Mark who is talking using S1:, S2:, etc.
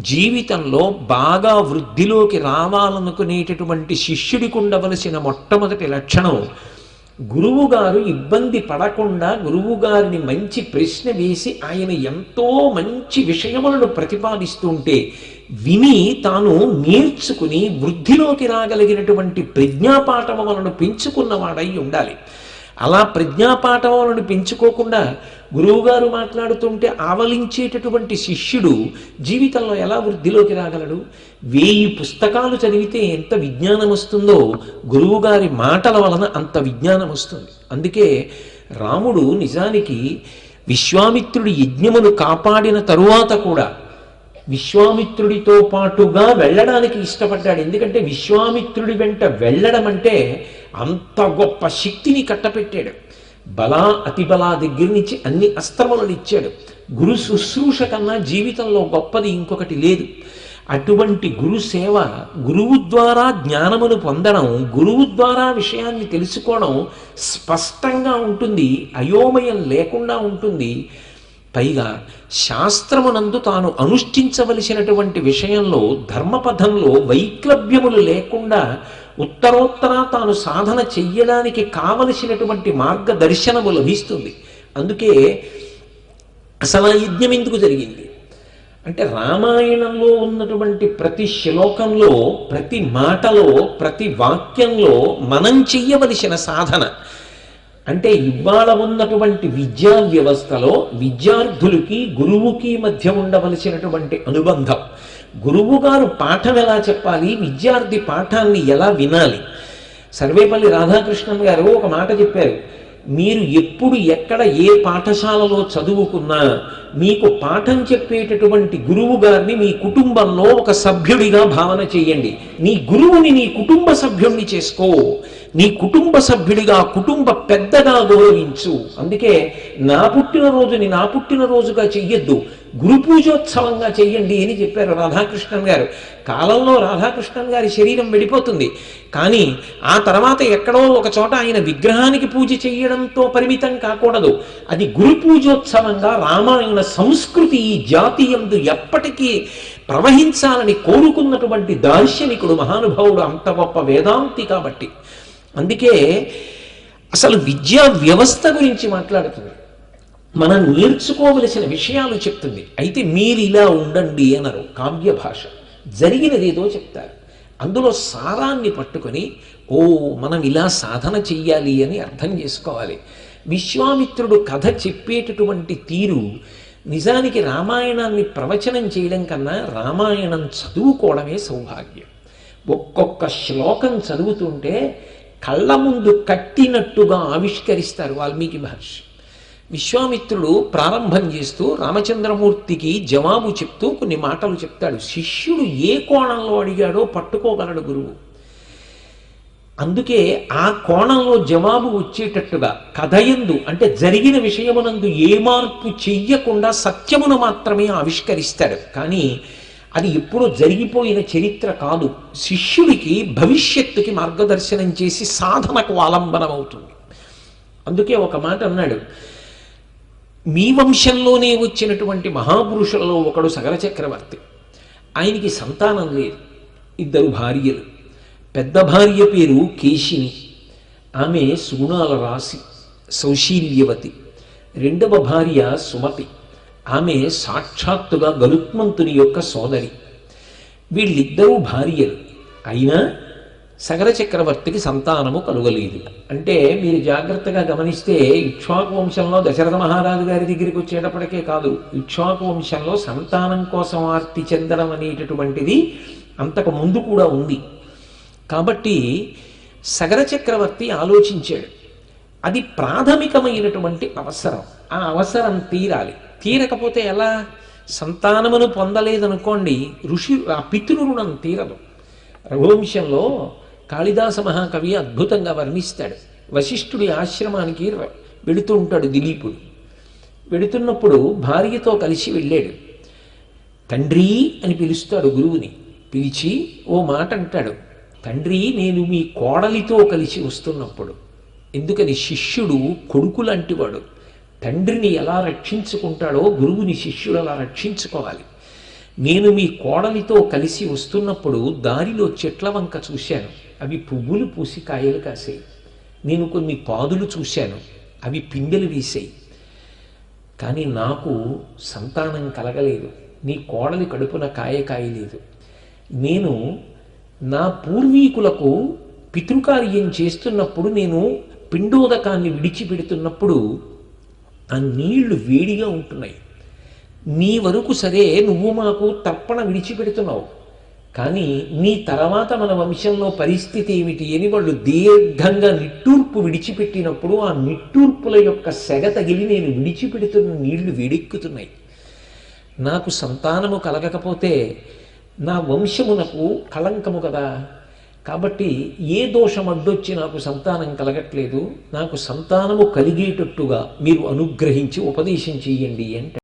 S1: జీవితంలో బాగా వృద్ధిలోకి రావాలనుకునేటటువంటి శిష్యుడికి ఉండవలసిన మొట్టమొదటి లక్షణం, గురువుగారు ఇబ్బంది పడకుండా గురువుగారిని మంచి ప్రశ్న వేసి ఆయన ఎంతో మంచి విషయములను ప్రతిపాదిస్తుంటే విని తాను నేర్చుకుని వృద్ధిలోకి రాగలిగినటువంటి ప్రజ్ఞాపాఠములను పెంచుకున్నవాడై ఉండాలి. అలా ప్రజ్ఞాపాఠములను పెంచుకోకుండా గురువుగారు మాట్లాడుతుంటే ఆవలించేటటువంటి శిష్యుడు జీవితంలో ఎలా వృద్ధిలోకి రాగలడు? 1000 పుస్తకాలు చదివితే ఎంత విజ్ఞానం వస్తుందో గురువుగారి మాటల వలన అంత విజ్ఞానం వస్తుంది. అందుకే రాముడు నిజానికి విశ్వామిత్రుడి యజ్ఞమును కాపాడిన తరువాత కూడా విశ్వామిత్రుడితో పాటుగా వెళ్ళడానికి ఇష్టపడ్డాడు. ఎందుకంటే విశ్వామిత్రుడి వెంట వెళ్ళడం అంటే అంత గొప్ప శక్తిని కట్టపెట్టాడు. బలా అతిబలా దగ్గర నుంచి అన్ని అస్త్రములను ఇచ్చాడు. గురు శుశ్రూష కన్నా జీవితంలో గొప్పది ఇంకొకటి లేదు. అటువంటి గురు సేవ, గురువు ద్వారా జ్ఞానమును పొందడం, గురువు ద్వారా విషయాన్ని తెలుసుకోవడం స్పష్టంగా ఉంటుంది, అయోమయం లేకుండా ఉంటుంది. పైగా శాస్త్రమునందు తాను అనుష్ఠించవలసినటువంటి విషయంలో ధర్మపథంలో వైక్లభ్యములు లేకుండా ఉత్తరోత్తర తాను సాధన చెయ్యడానికి కావలసినటువంటి మార్గదర్శనము లభిస్తుంది. అందుకే అసలు ఆ యజ్ఞం ఎందుకు జరిగింది అంటే, రామాయణంలో ఉన్నటువంటి ప్రతి శ్లోకంలో, ప్రతి మాటలో, ప్రతి వాక్యంలో మనం చెయ్యవలసిన సాధన అంటే, ఇవాళ ఉన్నటువంటి విద్యా వ్యవస్థలో విద్యార్థులకి గురువుకి మధ్య ఉండవలసినటువంటి అనుబంధం, గురువు గారు పాఠం ఎలా చెప్పాలి, విద్యార్థి పాఠాన్ని ఎలా వినాలి. సర్వేపల్లి రాధాకృష్ణన్ గారు ఒక మాట చెప్పారు, మీరు ఎప్పుడు ఎక్కడ ఏ పాఠశాలలో చదువుకున్నా మీకు పాఠం చెప్పేటటువంటి గురువు గారిని మీ కుటుంబంలో ఒక సభ్యుడిగా భావన చేయండి. నీ గురువుని నీ కుటుంబ సభ్యుణ్ణి చేసుకో, నీ కుటుంబ సభ్యుడిగా, కుటుంబ పెద్దగా గౌరవించు. అందుకే నా పుట్టినరోజుని నా పుట్టినరోజుగా చెయ్యొద్దు, గురు పూజోత్సవంగా చెయ్యండి అని చెప్పారు రాధాకృష్ణన్ గారు. కాలంలో రాధాకృష్ణన్ గారి శరీరం వెళ్ళిపోతుంది, కానీ ఆ తర్వాత ఎక్కడో ఒక చోట ఆయన విగ్రహానికి పూజ చేయడంతో పరిమితం కాకూడదు. అది గురు పూజోత్సవంగా రామాయణ సంస్కృతి ఈ జాతి యందు ఎప్పటికీ ప్రవహించాలని కోరుకున్నటువంటి దార్శనికుడు, మహానుభావుడు, అంత గొప్ప వేదాంతి కాబట్టి. అందుకే అసలు విద్యా వ్యవస్థ గురించి మాట్లాడుతుంది, మనం నేర్చుకోవలసిన విషయాలు చెప్తుంది. అయితే మీరు ఇలా ఉండండి అనరు, కావ్య భాష జరిగినదేదో చెప్తారు, అందులో సారాన్ని పట్టుకొని ఓ మనం ఇలా సాధన చెయ్యాలి అని అర్థం చేసుకోవాలి. విశ్వామిత్రుడు కథ చెప్పేటటువంటి తీరు నిజానికి రామాయణాన్ని ప్రవచనం చేయడం కన్నా రామాయణం చదువుకోవడమే సౌభాగ్యం. ఒక్కొక్క శ్లోకం చదువుతుంటే కళ్ళ ముందు కట్టినట్టుగా ఆవిష్కరిస్తారు వాల్మీకి మహర్షి. విశ్వామిత్రుడు ప్రారంభం చేస్తూ రామచంద్రమూర్తికి జవాబు చెప్తూ కొన్ని మాటలు చెప్తాడు. శిష్యుడు ఏ కోణంలో అడిగాడో పట్టుకోగలడు గురువు. అందుకే ఆ కోణంలో జవాబు వచ్చేటట్టుగా కథయందు అంటే జరిగిన విషయమునందు ఏ మార్పు చెయ్యకుండా సత్యమును మాత్రమే ఆవిష్కరిస్తాడు. కానీ అది ఎప్పుడూ జరిగిపోయిన చరిత్ర కాదు, శిష్యుడికి భవిష్యత్తుకి మార్గదర్శనం చేసి సాధనకు ఆలంబనం అవుతుంది. అందుకే ఒక మాట అన్నాడు, మీ వంశంలోనే వచ్చినటువంటి మహాపురుషులలో ఒకడు సగర చక్రవర్తి. ఆయనకి సంతానం లేదు, 2 భార్యలు. పెద్ద భార్య పేరు కేశిని, ఆమె సుగుణాల రాశి, సౌశీల్యవతి. 2వ భార్య సుమతి, ఆమె సాక్షాత్తుగా గరుత్మంతుని యొక్క సోదరి. వీళ్ళిద్దరూ భార్యలు, అయినా సగర చక్రవర్తికి సంతానము కలుగలేదు. అంటే మీరు జాగ్రత్తగా గమనిస్తే ఇక్ష్వాకు వంశంలో దశరథ మహారాజు గారి దగ్గరికి వచ్చేటప్పటికే కాదు, ఇక్ష్వాకు వంశంలో సంతానం కోసం ఆర్తి చెందడం అనేటటువంటిది అంతకు ముందు కూడా ఉంది. కాబట్టి సగర చక్రవర్తి ఆలోచించాడు, అది ప్రాథమికమైనటువంటి అవసరం, ఆ అవసరం తీరాలి. తీరకపోతే ఎలా? సంతానమును పొందలేదనుకోండి, ఆ పితృరుణం తీరదు. రఘువంశంలో కాళిదాస మహాకవి అద్భుతంగా వర్ణిస్తాడు. వశిష్ఠుడి ఆశ్రమానికి వెళుతూ ఉంటాడు దిలీపుడు. వెళుతున్నప్పుడు భార్యతో కలిసి వెళ్ళాడు. తండ్రి అని పిలుస్తాడు గురువుని. పిలిచి ఓ మాట అంటాడు, తండ్రి నేను మీ కోడలితో కలిసి వస్తున్నప్పుడు. ఎందుకని? శిష్యుడు కొడుకు లాంటివాడు, తండ్రిని ఎలా రక్షించుకుంటాడో గురువుని శిష్యుడు అలా రక్షించుకోవాలి. నేను మీ కోడలితో కలిసి వస్తున్నప్పుడు దారిలో చెట్ల వంక చూశాను, అవి పువ్వులు పూసి కాయలు కాసాయి. నేను కొన్ని పాదులు చూశాను, అవి పిందెలు వేసాయి. కానీ నాకు సంతానం కలగలేదు. నీ కోడలి కడుపున కాయలేదు. నేను నా పూర్వీకులకు పితృకార్యం చేస్తున్నప్పుడు, నేను పిండోదకాన్ని విడిచిపెడుతున్నప్పుడు ఆ నీళ్లు వేడిగా ఉంటున్నాయి. నీ వరకు సరే నువ్వు మాకు తర్పణ విడిచిపెడుతున్నావు, కానీ నీ తర్వాత మన వంశంలో పరిస్థితి ఏమిటి అని వాళ్ళు దీర్ఘంగా నిట్టూర్పు విడిచిపెట్టినప్పుడు ఆ నిట్టూర్పుల యొక్క సెగ తగిలి నేను విడిచిపెడుతున్న నీళ్లు వేడెక్కుతున్నాయి. నాకు సంతానము కలగకపోతే నా వంశమునకు కళంకము కదా. కాబట్టి ఏ దోషం అడ్డొచ్చి నాకు సంతానం కలగట్లేదు, నాకు సంతానము కలిగేటట్టుగా మీరు అనుగ్రహించి ఉపదేశం చెయ్యండి అంటే